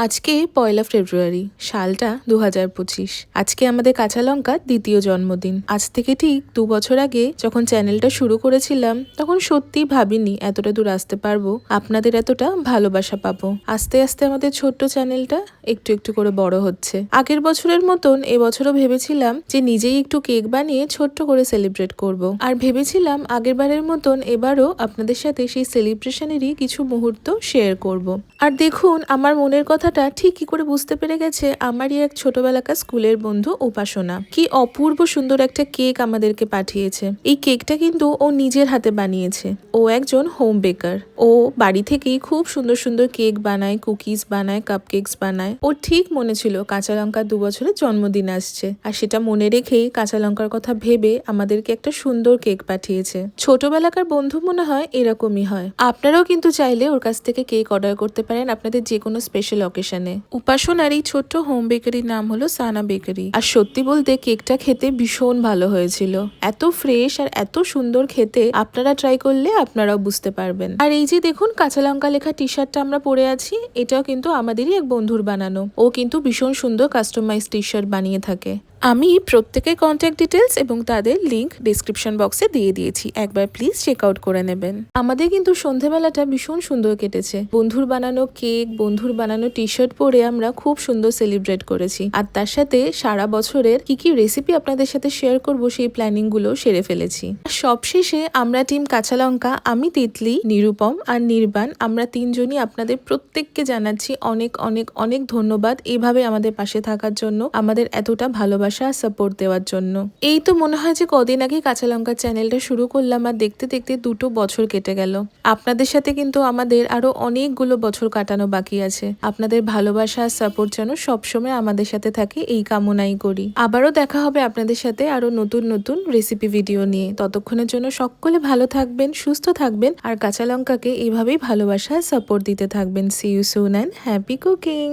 আজকে ১লা ফেব্রুয়ারি, সালটা ২০২৫। আজকে আমাদের কাঁচা লঙ্কার দ্বিতীয় জন্মদিন। আজ থেকে ঠিক ২ বছর আগে যখন চ্যানেলটা শুরু করেছিলাম, তখন সত্যিই ভাবিনি এতটা দূর আসতে পারবো, আপনাদের এতটা ভালোবাসা পাবো। আস্তে আস্তে আমাদের ছোট্ট চ্যানেলটা একটু একটু করে বড় হচ্ছে। আগের বছরের মতন এবছরও ভেবেছিলাম যে নিজেই একটু কেক বানিয়ে ছোট্ট করে সেলিব্রেট করব। আর ভেবেছিলাম আগের বারের মতন এবারও আপনাদের সাথে সেই সেলিব্রেশনেরই কিছু মুহূর্ত শেয়ার করব। আর দেখুন, আমার মনের কথাটা ঠিক কি করে বুঝতে পেরে গেছে আমারই এক ছোটবেলাকার স্কুলের বন্ধু উপাসনা। কি অপূর্ব সুন্দর একটা কেক আমাদেরকে পাঠিয়েছে। এই কেকটা কিন্তু ও নিজের হাতে বানিয়েছে। ও একজন হোম বেকার। ও বাড়ি থেকেই খুব সুন্দর সুন্দর কেক বানায়, কুকিজ বানায়, কাপকেকস বানায়। ওর ঠিক মনে ছিল কাঁচা লঙ্কার ২ বছরের জন্মদিন আসছে, আর সেটা মনে রেখেই কাঁচা লঙ্কার কথা ভেবে আমাদেরকে একটা সুন্দর কেক পাঠিয়েছে। ছোটবেলাকার বন্ধু মনে হয় এরকমই হয়। আপনারাও কিন্তু চাইলে ওর কাছ থেকে কেক অর্ডার করতে পারেন আপনাদের যে কোনো স্পেশাল অকেশনে। উপাসনার এই ছোট্ট হোম বেকারির নাম হলো সানা বেকারি। আর সত্যি বলতে কেকটা খেতে ভীষণ ভালো হয়েছিল। এত ফ্রেশ আর এত সুন্দর খেতে, আপনারা ট্রাই করলে আপনারাও বুঝতে পারবেন। আর এই যে দেখুন কাঁচা লঙ্কা লেখা টি শার্টটা আমরা পরে আছি, এটাও কিন্তু আমাদেরই এক বন্ধুর বানানো। ও কিন্তু ভীষণ সুন্দর কাস্টমাইজ টি শার্ট বানিয়ে থাকে। আমি প্রত্যেকের কন্ট্যাক্ট ডিটেলস এবং তাদের লিংক ডিসক্রিপশন বক্সে দিয়ে দিয়েছি, একবার প্লিজ চেক আউট করে নেবেন। আমাদের কিন্তু সন্ধেবেলাটা ভীষণ সুন্দর কেটেছে। বন্ধুর বানানো কেক, বন্ধুর বানানো টি শার্ট পরে আমরা খুব সুন্দর সেলিব্রেট করেছি। আর তার সাথে সারা বছরের কি কি রেসিপি আপনাদের সাথে শেয়ার করব সেই প্ল্যানিং গুলো সেরে ফেলেছি। সবশেষে আমরা টিম কাঁচা লঙ্কা, আমি তিতলি, নিরুপম আর নির্বাণ, আমরা তিনজনই আপনাদের প্রত্যেককে জানাচ্ছি অনেক অনেক অনেক ধন্যবাদ এভাবে আমাদের পাশে থাকার জন্য, আমাদের এতটা ভালোবাসা সাপোর্ট দেওয়ার জন্য। এই তো মনে হয় যে কদিন আগে কাঁচা লঙ্কার চ্যানেলটা শুরু করলাম, আর দেখতে দেখতে 2 বছর কেটে গেল। আপনাদের সাথে কিন্তু আমাদের আরো অনেকগুলো বছর কাটানো বাকি আছে। আপনাদের ভালোবাসা আর সাপোর্ট যেন সবসময় আমাদের সাথে থাকে, এই কামনাই করি। আবারও দেখা হবে আপনাদের সাথে আরো নতুন নতুন রেসিপি ভিডিও নিয়ে। ততক্ষণের জন্য সকলে ভালো থাকবেন, সুস্থ থাকবেন, আর কাঁচা লঙ্কাকে এইভাবেই ভালোবাসা সাপোর্ট দিতে থাকবেন। See you soon and happy cooking.